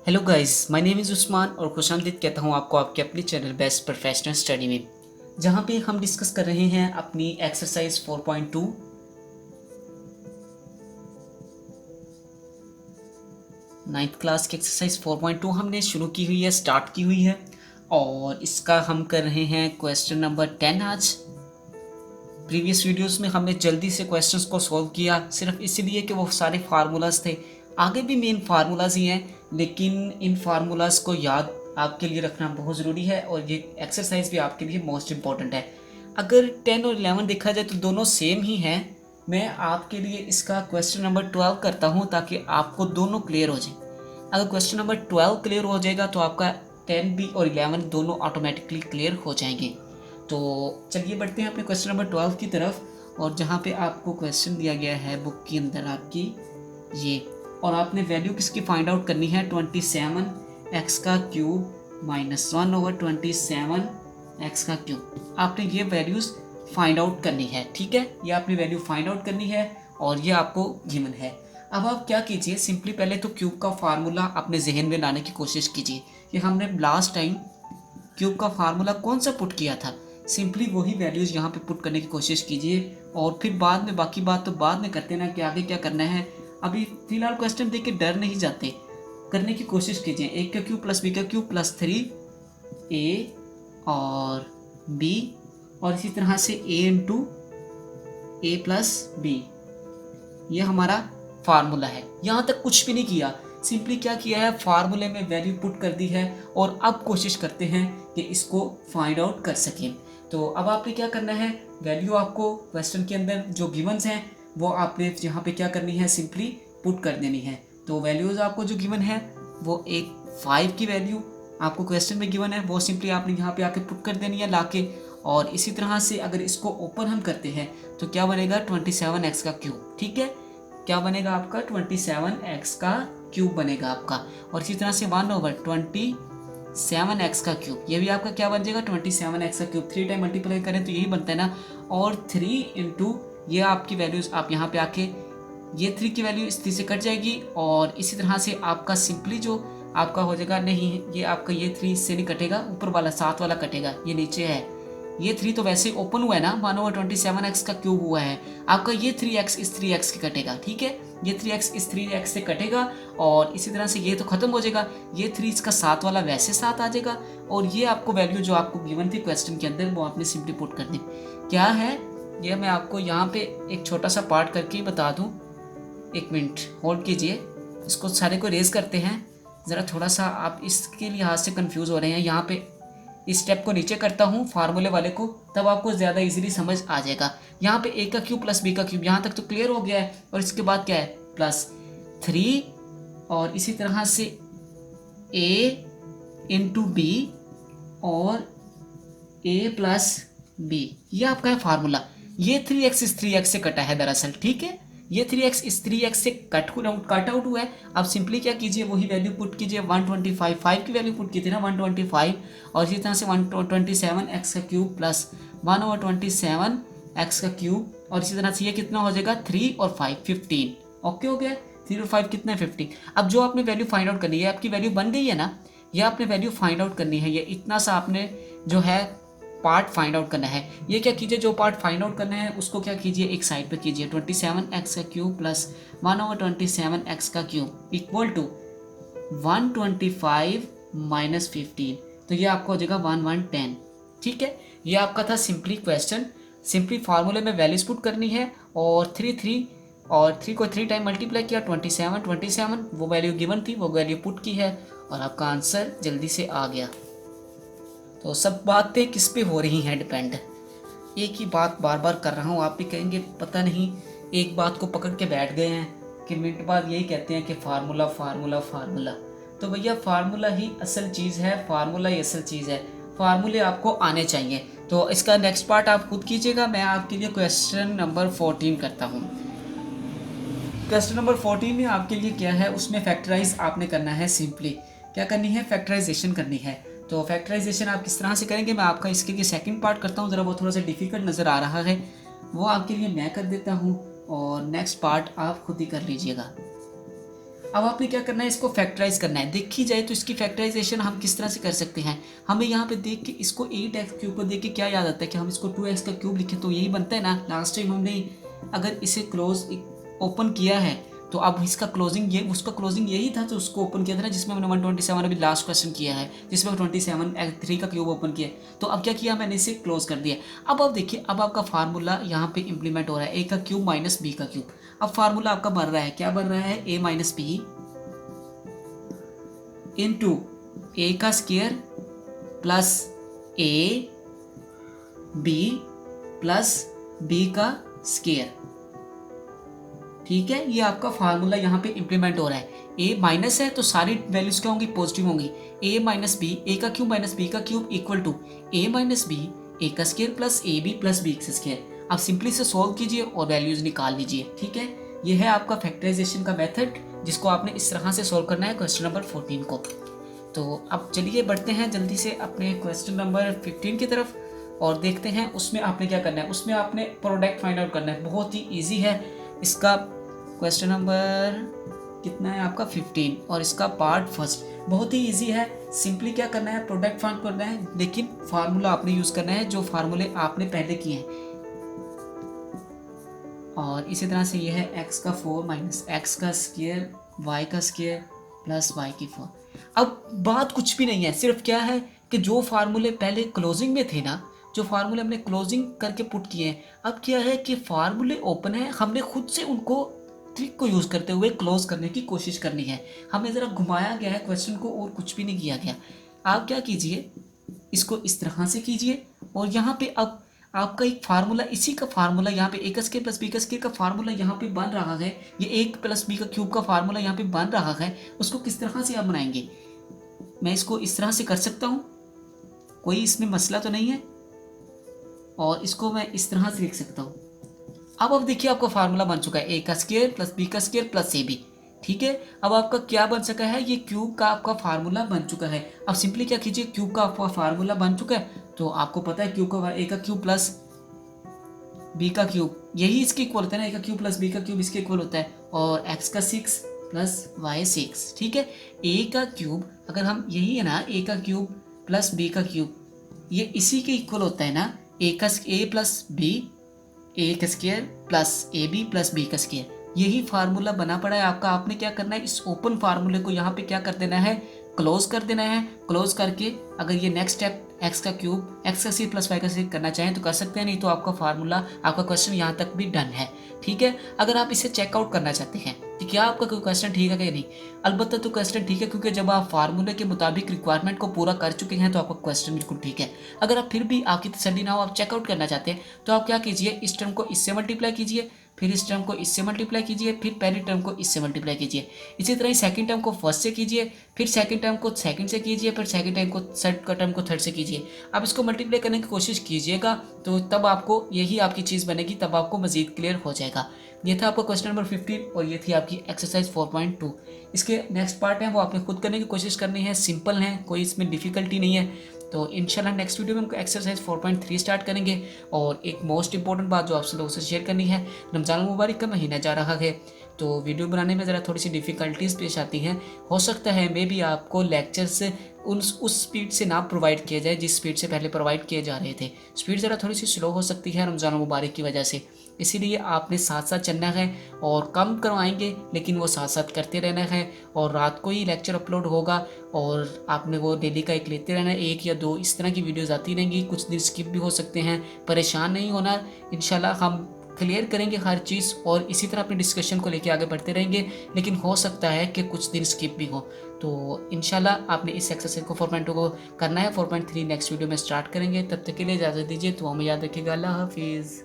Hello guys, my name is Usman और खुशामदीद कहता हूँ आपको आपके अपने चैनल बेस्ट प्रोफेशनल स्टडी में, जहाँ पे हम डिस्कस कर रहे हैं अपनी एक्सरसाइज 4.2 नाइन्थ क्लास की एक्सरसाइज 4.2 हमने शुरू की हुई है, स्टार्ट की हुई है। और इसका हम कर रहे हैं क्वेश्चन नंबर 10 आज। प्रीवियस वीडियोस में हमने जल्दी से क्वेश्चंस को सॉल्व किया, सिर्फ इसीलिए कि वो सारे फार्मूलाज थे। आगे भी मेन फार्मूलाज ही हैं, लेकिन इन फार्मूलाज को याद आपके लिए रखना बहुत ज़रूरी है और ये एक्सरसाइज भी आपके लिए मोस्ट इम्पॉर्टेंट है। अगर 10 और 11 देखा जाए तो दोनों सेम ही हैं। मैं आपके लिए इसका क्वेश्चन नंबर 12 करता हूँ ताकि आपको दोनों क्लियर हो जाए। अगर क्वेश्चन नंबर 12 क्लियर हो जाएगा तो आपका 10 भी और 11 दोनों ऑटोमेटिकली क्लियर हो जाएंगे। तो चलिए बढ़ते हैं अपने क्वेश्चन नंबर 12 की तरफ। और जहाँ पे आपको क्वेश्चन दिया गया है बुक के अंदर आपकी ये, और आपने वैल्यू किसकी फाइंड आउट करनी है, 27 एक्स का क्यूब माइनस 1 ओवर 27 एक्स का क्यूब। आपने ये वैल्यूज़ फाइंड आउट करनी है, ठीक है। ये आपने वैल्यू फाइंड आउट करनी है और ये आपको गिवन है। अब आप क्या कीजिए, सिंपली पहले तो क्यूब का फार्मूला अपने जहन में लाने की कोशिश कीजिए कि हमने लास्ट टाइम क्यूब का फार्मूला कौन सा पुट किया था। सिंपली वही वैल्यूज़ यहाँ पे पुट करने की कोशिश कीजिए और फिर बाद में बाकी बात तो बाद में करते ना कि आगे क्या करना है। अभी फिलहाल क्वेश्चन देख के डर नहीं जाते, करने की कोशिश कीजिए। ए का क्यूब प्लस बी का क्यूब प्लस 3a और b, और इसी तरह से a into A plus B, ये हमारा फार्मूला है। यहाँ तक कुछ भी नहीं किया, सिंपली क्या किया है, फार्मूले में वैल्यू पुट कर दी है और अब कोशिश करते हैं कि इसको फाइंड आउट कर सकें। तो अब आपने क्या करना है, वैल्यू आपको क्वेश्चन के अंदर जो गिवन्स हैं वो आपने यहाँ पे क्या करनी है, सिंपली पुट कर देनी है। तो वैल्यूज़ आपको जो गिवन है वो एक 5 की वैल्यू आपको क्वेश्चन में गिवन है, वो सिंपली आपने यहाँ पे आके पुट कर देनी है लाके। और इसी तरह से अगर इसको ओपन हम करते हैं तो क्या बनेगा, 27x का क्यूब, ठीक है। क्या बनेगा आपका, 27x का क्यूब बनेगा आपका। और इसी तरह से 1 ओवर 27x का क्यूब, ये भी आपका क्या बन जाएगा, 27x का क्यूब। 3 टाइम मल्टीप्लाई करें तो यही बनता है ना। और 3 इंटू ये आपकी वैल्यूज, आप यहाँ पे आके ये 3 की वैल्यू इस 3 से कट जाएगी और इसी तरह से आपका सिंपली जो आपका हो जाएगा, नहीं ये आपका ये 3 इससे नहीं कटेगा, ऊपर वाला 7 वाला कटेगा, ये नीचे है। ये 3 तो वैसे ओपन हुआ है ना, 1 ओवर 27x का क्यूब हुआ है आपका। ये 3x इस 3x के कटेगा, ठीक है। ये 3x इस 3x से कटेगा और इसी तरह से ये तो खत्म हो जाएगा। ये 3 इसका 7 वाला वैसे 7 आ जाएगा और ये आपको वैल्यू जो आपको गिवन थी क्वेश्चन के अंदर वो आपने सिंपली पुट कर दी। क्या है ये, मैं आपको यहाँ पे एक छोटा सा पार्ट करके ही बता दूँ। एक मिनट होल्ड कीजिए, इसको सारे को रेज करते हैं ज़रा। थोड़ा सा आप इसके लिहाज से कंफ्यूज हो रहे हैं, यहाँ पे इस स्टेप को नीचे करता हूँ फार्मूले वाले को, तब आपको ज़्यादा इजीली समझ आ जाएगा। यहाँ पे a का क्यूब प्लस b का क्यूब, यहाँ तक तो क्लियर हो गया है। और इसके बाद क्या है, प्लस 3 और इसी तरह से a इंटू बी और a प्लस b, ये आपका है फार्मूला। ये 3x इस 3x से कटा है दरअसल, ठीक है। ये 3x इस 3x से कट आउट हुआ है। अब सिंपली क्या कीजिए, वही वैल्यू पुट कीजिए, 125 5 की वैल्यू पुट की थी ना 125, और इसी तरह से 127x का क्यूब प्लस 1 ओवर 27x का क्यूब, और इसी तरह से ये कितना हो जाएगा, 3 और 5 15। ओके हो गया, 3 और 5 कितना है, 15। अब जो आपने वैल्यू फाइंड आउट करनी है, आपकी वैल्यू बन गई है ना, ये आपने वैल्यू फाइंड आउट करनी है। ये इतना सा आपने जो है पार्ट फाइंड आउट करना है। ये क्या कीजिए, जो पार्ट फाइंड आउट करना है उसको क्या कीजिए, एक साइड पे कीजिए। 27x का क्यूब प्लस 1 ओवर 27x का क्यूब इक्वल टू 125 माइनस 15, तो ये आपको हो जाएगा 110, ठीक है। ये आपका था सिंपली क्वेश्चन। सिंपली फार्मूले में वैल्यूज पुट करनी है और 3 और 3 को 3 टाइम मल्टीप्लाई किया, 27 वो वैल्यू गिवन थी, वो वैल्यू पुट की है और आपका आंसर जल्दी से आ गया। तो सब बातें किस पे हो रही हैं, डिपेंड। एक ही बात बार बार कर रहा हूँ, आप भी कहेंगे पता नहीं एक बात को पकड़ के बैठ गए हैं कि मिनट बाद यही कहते हैं कि फार्मूला फार्मूला फार्मूला। तो भैया फार्मूला ही असल चीज़ है, फार्मूला ही असल चीज़ है, फार्मूले आपको आने चाहिए। तो इसका नेक्स्ट पार्ट आप खुद कीजिएगा, मैं आपके लिए क्वेश्चन नंबर 14 करता हूँ। क्वेश्चन नंबर 14 में आपके लिए क्या है, उसमें फैक्टराइज आपने करना है। सिंपली क्या करनी है, फैक्टराइजेशन करनी है। तो फैक्टराइजेशन आप किस तरह से करेंगे, मैं आपका इसके लिए सेकंड पार्ट करता हूँ। ज़रा वो थोड़ा सा डिफिकल्ट नज़र आ रहा है, वो आपके लिए मैं कर देता हूँ और नेक्स्ट पार्ट आप खुद ही कर लीजिएगा। अब आपने क्या करना है, इसको फैक्टराइज करना है। देखी जाए तो इसकी फैक्टराइजेशन हम किस तरह से कर सकते हैं, हमें यहाँ पे देख के इसको 8x³ को देख के क्या याद आता है कि हम इसको 2x³ लिखें तो यही बनता है ना। लास्ट टाइम हमने अगर इसे क्लोज ओपन किया है तो अब इसका क्लोजिंग ये उसका क्लोजिंग यही था, तो उसको ओपन किया था ना, जिसमें हमने 127 अभी लास्ट क्वेश्चन किया है, जिसमें 27 3 का क्यूब ओपन किया। तो अब क्या किया मैंने, इसे क्लोज कर दिया। अब आप देखिए, अब आपका फार्मूला यहाँ पे इंप्लीमेंट हो रहा है, ए का क्यूब माइनस बी का क्यूब। अब फार्मूला आपका बन रहा है, क्या बन रहा है, A minus B into A का square plus A B plus B का स्क्वायर। ठीक है, ये आपका फार्मूला यहाँ पे इंप्लीमेंट हो रहा है। ए माइनस है तो सारी वैल्यूज क्या होंगी, पॉजिटिव होंगी। ए माइनस बी, ए का क्यूब माइनस बी का cube equal to A minus B A का square plus A B plus B का स्क्वायर। आप सिंपली से सॉल्व कीजिए और वैल्यूज निकाल लीजिए। ठीक है, ये है आपका फैक्टराइजेशन का मेथड, जिसको आपने इस तरह से सॉल्व करना है क्वेश्चन नंबर 14 को। तो अब चलिए बढ़ते हैं जल्दी से अपने क्वेश्चन नंबर 15 की तरफ और देखते हैं उसमें आपने क्या करना है। उसमें आपने प्रोडक्ट फाइंड आउट करना है, बहुत ही ईजी है। इसका क्वेश्चन नंबर कितना है आपका 15 और इसका पार्ट फर्स्ट बहुत ही इजी है। सिंपली क्या करना है, प्रोडक्ट फाइंड करना है, लेकिन फार्मूला आपने यूज करना है जो फार्मूले आपने पहले किए हैं। और इसी तरह से यह है x का 4 माइनस एक्स का स्क्वायर y का स्क्वायर प्लस y की 4। अब बात कुछ भी नहीं है, सिर्फ क्या है कि जो फार्मूले पहले क्लोजिंग में थे ना, जो फार्मूले हमने क्लोजिंग करके पुट किए हैं, अब क्या है कि फार्मूले ओपन है, हमने खुद से उनको ट्रिक को यूज़ करते हुए क्लोज करने की कोशिश करनी है। हमें ज़रा घुमाया गया है क्वेश्चन को और कुछ भी नहीं किया गया। आप क्या कीजिए, इसको इस तरह से कीजिए और यहाँ पे अब आपका एक फार्मूला, इसी का फार्मूला यहाँ पे ए का स्क्वायर प्लस बी का स्क्वायर का फार्मूला यहाँ पे बन रहा है, ये एक प्लस बी का क्यूब का फार्मूला यहाँ पे बन रहा है। उसको किस तरह से आप बनाएंगे, मैं इसको इस तरह से कर सकता हूँ, कोई इसमें मसला तो नहीं है, और इसको मैं इस तरह से लिख सकता हूँ। अब देखिए आपका फार्मूला बन चुका है, ए का स्क्वायर प्लस बी का स्क्वायर प्लस ए बी। ठीक है, अब आपका क्या बन सका है, ये क्यूब का आपका फार्मूला बन चुका है। अब सिंपली क्या कीजिए, क्यूब का आपका फार्मूला बन चुका है तो आपको पता है क्यूब का ए का क्यूब प्लस बी का क्यूब यही इसके इक्वल होता है ना, ए का क्यूब प्लस बी का क्यूब इसके इक्वल होता है, और एक्स का 6 प्लस वाई 6। ठीक है, ए का क्यूब अगर हम यही है ना, ए का क्यूब प्लस बी का क्यूब, ये इसी के इक्वल होता है ना, ए प्लस बी ए का square plus A B plus B का स्क्वायर। यही फार्मूला बना पड़ा है आपका। आपने क्या करना है, इस ओपन फार्मूले को यहाँ पे क्या कर देना है, क्लोज कर देना है। क्लोज करके अगर ये नेक्स्ट स्टेप एक्स का क्यूब एक्स का सी प्लस वाई का सी करना चाहें तो कर सकते हैं, नहीं तो आपका फार्मूला आपका क्वेश्चन यहाँ तक भी डन है। ठीक है, अगर आप इसे चेकआउट करना चाहते हैं कि क्या आपका कोई क्वेश्चन ठीक है कि नहीं, अलबत्ता तो क्वेश्चन ठीक है, क्योंकि जब आप फार्मूले के मुताबिक रिक्वायरमेंट को पूरा कर चुके हैं तो आपका क्वेश्चन बिल्कुल ठीक है। अगर आप फिर भी आपकी तसल्ली ना हो, आप चेकआउट करना चाहते हैं, तो आप क्या कीजिए, इस टर्म को इससे मल्टीप्लाई कीजिए, फिर इस टर्म को इससे मल्टीप्लाई कीजिए, फिर पहली टर्म को इससे मल्टीप्लाई कीजिए। इसी तरह ही सेकंड टर्म को फर्स्ट से कीजिए, फिर सेकंड टर्म को सेकंड से कीजिए, फिर सेकंड टर्म को टर्म को थर्ड से कीजिए। आप इसको मल्टीप्लाई करने की कोशिश कीजिएगा तो तब आपको यही आपकी चीज़ बनेगी, तब आपको मज़ीद क्लियर हो जाएगा। ये था आपका क्वेश्चन नंबर 15 और ये थी आपकी एक्सरसाइज 4.2। इसके नेक्स्ट पार्ट है वो आपने खुद करने की कोशिश करनी है, सिंपल है, कोई इसमें डिफ़िकल्टी नहीं है। तो इंशाल्लाह नेक्स्ट वीडियो में हम एक्सरसाइज 4.3 स्टार्ट करेंगे। और एक मोस्ट इंपॉर्टेंट बात जो आपसे लोगों से शेयर करनी है, रमज़ान मुबारक का महीना जा रहा है तो वीडियो बनाने में ज़रा थोड़ी सी डिफ़िकल्टीज़ पेश आती हैं। हो सकता है मे भी आपको लेक्चर्स उस स्पीड से ना प्रोवाइड किया जाए जिस स्पीड से पहले प्रोवाइड किए जा रहे थे। स्पीड ज़रा थोड़ी सी स्लो हो सकती है रमज़ान मुबारक की वजह से, इसीलिए आपने साथ साथ चलना है और कम करवाएंगे लेकिन वो साथ साथ करते रहना है। और रात को ही लेक्चर अपलोड होगा और आपने वो डेली का एक लेते रहना है, 1 या 2 इस तरह की वीडियोस आती रहेंगी। कुछ दिन स्किप भी हो सकते हैं, परेशान नहीं होना, इंशाल्लाह हम क्लियर करेंगे हर चीज़ और इसी तरह अपने डिस्कशन को लेके आगे बढ़ते रहेंगे। लेकिन हो सकता है कि कुछ दिन स्किप भी हो, तो इंशाल्लाह आपने इस एक्सरसाइज को 4.2 को करना है। 4.3 नेक्स्ट वीडियो में स्टार्ट करेंगे। तब तक के लिए इजाज़त दीजिए, तो हमें याद रखिएगा। अल्लाह हाफिज़।